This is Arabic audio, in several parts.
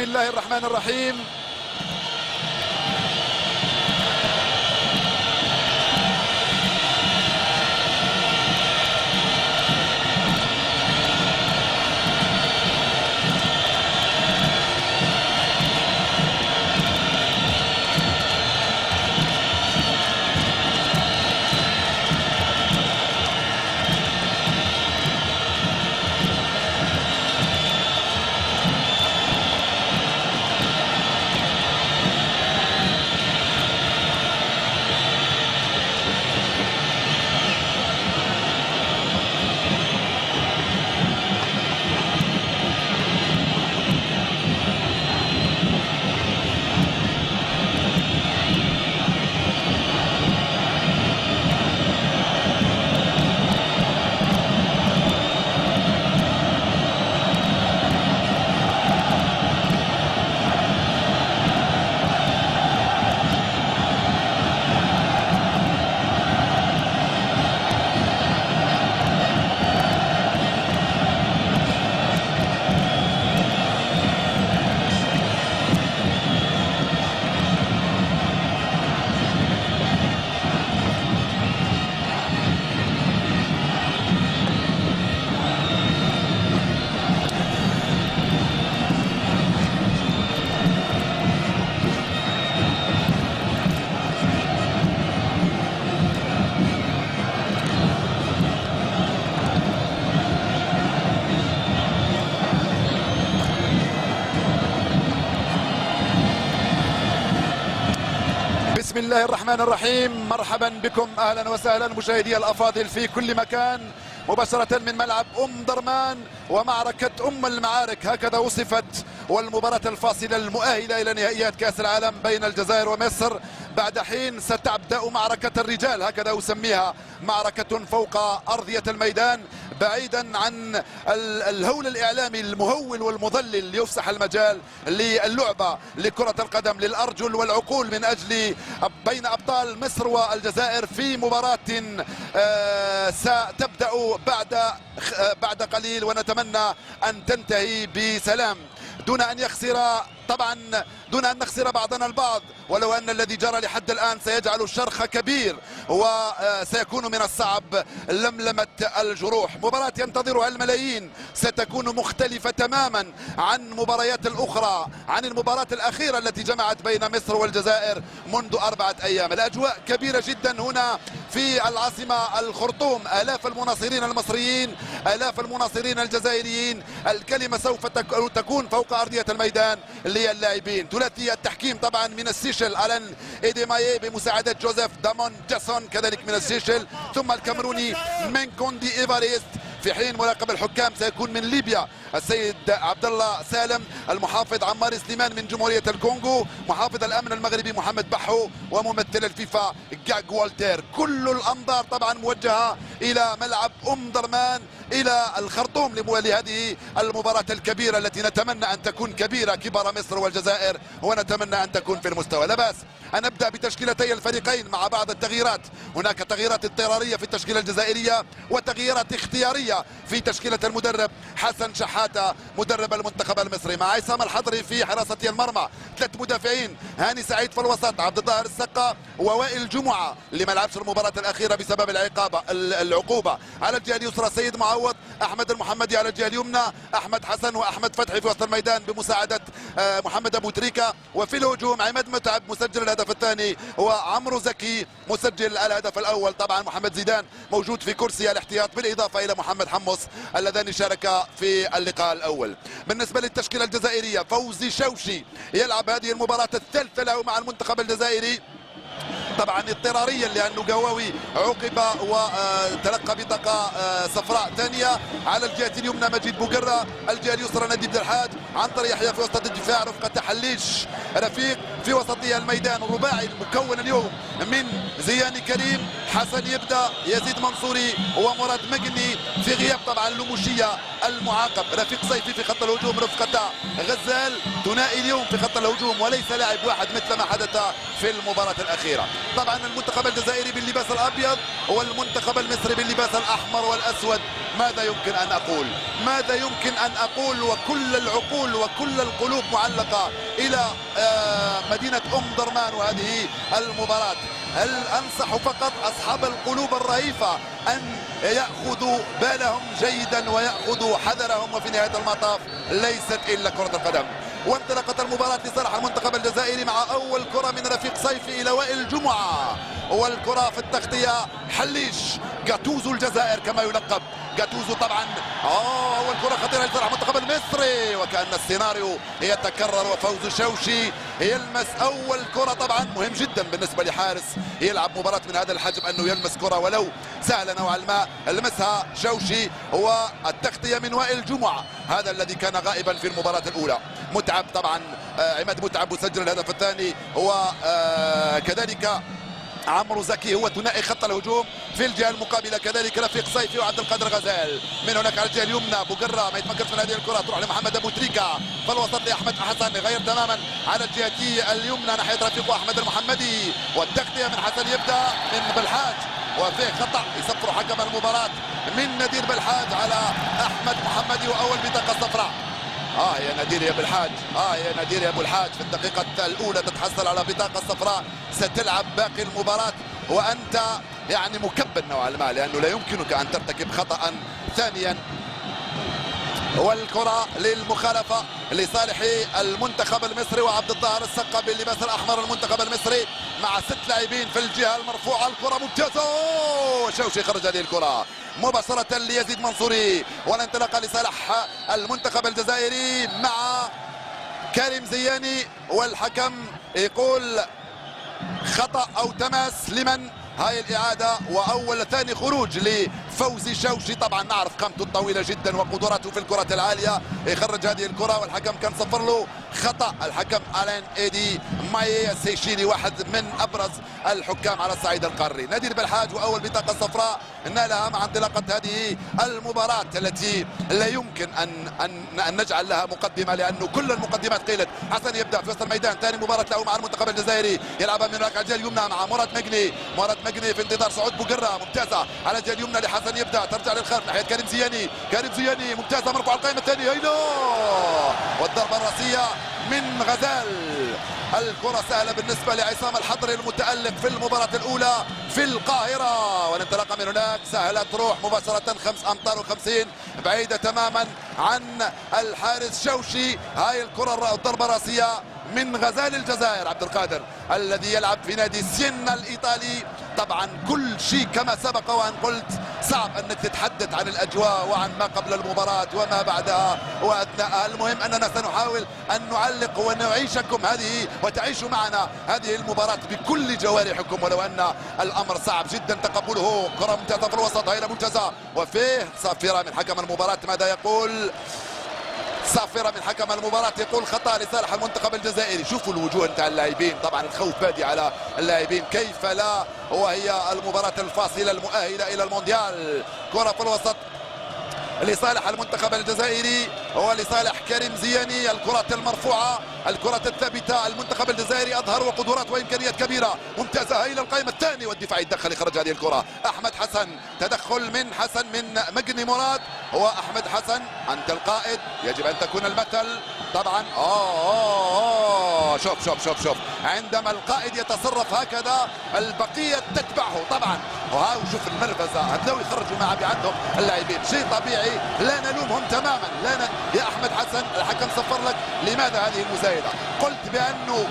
بسم الله الرحمن الرحيم. بسم الله الرحمن الرحيم. مرحبا بكم، اهلا وسهلا مشاهدي الافاضل في كل مكان، مباشرة من ملعب درمان ومعركة المعارك هكذا وصفت، والمباراة الفاصلة المؤهلة الى نهائيات كأس العالم بين الجزائر ومصر. بعد حين ستبدأ معركة الرجال، هكذا أسميها، معركة فوق أرضية الميدان، بعيدا عن الهول الإعلامي المهول والمضلل ليفسح المجال للعبة لكرة القدم للأرجل والعقول من أجل بين أبطال مصر والجزائر في مباراة ستبدأ بعد قليل، ونتمنى أن تنتهي بسلام دون أن يخسر، طبعا دون أن نخسر بعضنا البعض، ولو أن الذي جرى لحد الآن سيجعل الشرخ كبير وسيكون من الصعب لملمة الجروح. مباراة ينتظرها الملايين ستكون مختلفة تماما عن مباريات الأخرى، عن المباراة الأخيرة التي جمعت بين مصر والجزائر منذ 4 أيام. الأجواء كبيرة جدا هنا في العاصمة الخرطوم، آلاف المناصرين المصريين، آلاف المناصرين الجزائريين. الكلمة سوف تكون فوق أرضية الميدان للاعبين. ثلاثي التحكيم طبعا من السيشل ألان إيديماي بمساعدة جوزيف دامون جاسون كذلك من السيشل، ثم الكاميروني مينكوندي إيفاريست، في حين مراقب الحكام سيكون من ليبيا السيد عبد الله سالم، المحافظ عمار سليمان من جمهورية الكونغو، محافظ الأمن المغربي محمد بحو، وممثل الفيفا جاك والتير. كل الأنظار طبعا موجهة إلى ملعب درمان، إلى الخرطوم لهذه المباراة الكبيرة التي نتمنى أن تكون كبيرة، كبار مصر والجزائر، ونتمنى أن تكون في المستوى. لا بأس أن نبدأ بتشكيلتي الفريقين مع بعض التغييرات. هناك تغييرات اضطرارية في التشكيلة الجزائرية وتغييرات اختيارية في تشكيلة المدرب حسن شحاتة مدرب المنتخب المصري، مع عصام الحضري في حراسة المرمى، 3 مدافعين، هاني سعيد في الوسط، عبد الظاهر السقا ووائل جمعة اللي ما لعبش المباراة الأخيرة بسبب العقوبة. على الجهة اليسرى سيد معوض، أحمد المحمدي على الجهة اليمنى، أحمد حسن وأحمد فتحي في وسط الميدان بمساعدة محمد أبو تريكة، وفي الهجوم عماد متعب مسجل الهدف الثاني وعمرو زكي مسجل الهدف الأول. طبعا محمد زيدان موجود في كرسي الاحتياط بالإضافة إلى محمد حمص اللذان شاركا في اللقاء الأول. بالنسبة للتشكيلة الجزائرية، فوزي شوشي يلعب هذه المباراة الثالثة له مع المنتخب الجزائري، طبعا اضطراريا لانه قواوي عوقب وتلقى بطاقه صفراء ثانيه. على الجهه اليمنى مجيد بوقره، الجهه اليسرى نادي الحاج، عنتر يحيى في وسط الدفاع، رفقه حليش رفيق في وسطيه الميدان. الرباعي المكون اليوم من زيان كريم، حسن يبدا، يزيد منصوري ومراد مقني في غياب طبعا لموشيه المعاقب، رفيق صيفي في خط الهجوم، رفقه غزال. ثنائي اليوم في خط الهجوم وليس لاعب واحد مثل ما حدث في المباراة الأخيرة. طبعا المنتخب الجزائري باللباس الأبيض والمنتخب المصري باللباس الأحمر والأسود. ماذا يمكن أن أقول؟ ماذا يمكن أن أقول؟ وكل العقول وكل القلوب معلقة إلى مدينة درمان وهذه المباراة. هل أنصح فقط أصحاب القلوب الرهيفة أن يأخذوا بالهم جيدا ويأخذوا حذرهم، وفي نهاية المطاف ليست إلا كرة القدم. وانطلقت المباراة لصالح المنتخب الجزائري مع أول كرة من رفيق صيفي إلى وائل جمعة، والكرة في التغطية حليش جاتوزو الجزائر كما يلقب. جاتوزو طبعا أول كرة خطيرة لصالح المنتخب المصري، وكأن السيناريو يتكرر وفوز شوشي يلمس أول كرة. طبعا مهم جدا بالنسبة لحارس يلعب مباراة من هذا الحجم أنه يلمس كرة ولو سهلة نوعا ما. لمسها شوشي، والتغطية من وائل جمعة هذا الذي كان غائبا في المباراة الأولى. متعب طبعا عماد متعب مسجل الهدف الثاني، وكذلك عمرو زكي هو ثنائي خط الهجوم في الجهه المقابله، كذلك رفيق صيفي وعبد القادر غزال. من هناك على الجهه اليمنى بوقرة ما يتمكنش من هذه الكره، تروح لمحمد ابو تريكه في الوسط لاحمد حسن، يغير تماما على الجهه اليمنى ناحيه رفيق احمد المحمدي، والتغطيه من حسن يبدا من بالحاج، وفيه خطا يصفر حكم المباراه من نذير بالحاج على احمد محمدي، واول بطاقه صفراء. يا نذير يا بالحاج، يا نذير يا ابو الحاج، في الدقيقة الأولى تتحصل على بطاقة صفراء، ستلعب باقي المباراة وأنت يعني مكبل نوعا ما، لأنه لا يمكنك أن ترتكب خطأ ثانيا. والكرة للمخالفة لصالح المنتخب المصري، وعبد الظاهر السقا باللباس الأحمر المنتخب المصري مع 6 لاعبين في الجهة المرفوعة. الكرة ممتازة، شوشي خرج هذه الكرة مباشرة ليزيد منصوري، والانطلاقة لصالح المنتخب الجزائري مع كريم زياني، والحكم يقول خطأ أو تماس لمن؟ هاي الإعادة وأول ثاني خروج لفوزي شوشي. طبعا نعرف قامته الطويلة جدا وقدراته في الكرة العالية، يخرج هذه الكرة والحكم كان صفر له خطأ. الحكم ألان إيدي ماي السيشيلي واحد من أبرز الحكام على الصعيد القاري. نذير بالحاج وأول بطاقة صفراء نالها مع انطلاقة هذه المباراة التي لا يمكن أن نجعل لها مقدمة، لأنه كل المقدمات قيلت. حسن يبدأ في وسط الميدان، ثاني مباراة له مع المنتخب الجزائري، يلعبها من هناك على الجهة اليمنى مع مراد مجني. مراد مجني في انتظار صعود بوقرة، ممتازة على الجهة اليمنى لحسن يبدأ، ترجع للخلف ناحية كريم زياني. كريم زياني ممتازة، مرفوع القائمة الثانية، هينا والضربة الرأسية من غزال. الكرة سهلة بالنسبة لعصام الحضري المتألق في المباراة الأولى في القاهرة، والانطلاقة من هناك سهلة تروح مباشرة 5 أمتار و50 بعيدة تماما عن الحارس شوشي. هاي الكرة الضربة الرأسية من غزال الجزائر عبد القادر الذي يلعب في نادي سينا الإيطالي. طبعا كل شيء كما سبق وأن قلت صعب أنك تتحدث عن الأجواء وعن ما قبل المباراة وما بعدها وأثناءها. المهم أننا سنحاول أن نعلق ونعيشكم هذه وتعيشوا معنا هذه المباراة بكل جوارحكم، ولو أن الأمر صعب جدا تقبله. كرة ممتازة في الوسط، هيلة ممتازة، وفيه صافرة من حكم المباراة. ماذا يقول؟ صافرة من حكم المباراة يقول خطأ لصالح المنتخب الجزائري. شوفوا الوجوه نتاع اللاعبين، طبعا الخوف بادي على اللاعبين، كيف لا وهي المباراة الفاصلة المؤهلة إلى المونديال. كرة في الوسط لصالح المنتخب الجزائري ولصالح كريم زياني. الكرة المرفوعة، الكرة الثابتة. المنتخب الجزائري أظهر وقدرات وإمكانيات كبيرة ممتازة. إلى القائمة الثانية والدفاع يتدخل يخرج هذه الكرة. أحمد حسن، تدخل من حسن من مجني مراد. هو أحمد حسن، أنت القائد، يجب أن تكون المثل. طبعا شوف عندما القائد يتصرف هكذا البقية تتبعه طبعا. وشوف المركزة هذول يخرجوا مع عندهم اللاعبين، شيء طبيعي لا نلومهم تماما. يا أحمد حسن الحكم صفر لك، لماذا هذه المزايدة؟ قلت بأنه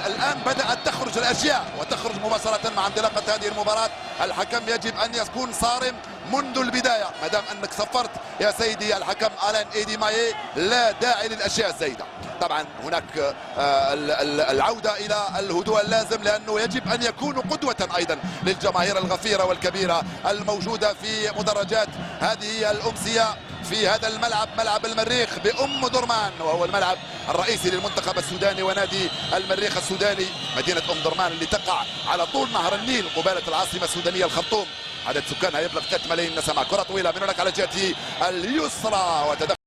الآن بدأت تخرج الأشياء وتخرج مباشرة مع انطلاقة هذه المباراة. الحكم يجب أن يكون صارم منذ البداية. ما دام أنك صفرت يا سيدي الحكم ألان إيدي ماي، لا داعي للأشياء الزايدة. طبعا هناك العودة إلى الهدوء اللازم، لأنه يجب أن يكونوا قدوة أيضا للجماهير الغفيرة والكبيرة الموجودة في مدرجات هذه الأمسية في هذا الملعب، ملعب المريخ درمان، وهو الملعب الرئيسي للمنتخب السوداني ونادي المريخ السوداني. مدينة درمان اللي تقع على طول نهر النيل قبالة العاصمة السودانية الخرطوم، عدد سكانها يبلغ 3 ملايين نسمة. كرة طويلة من هناك على جهة اليسرى وتدخل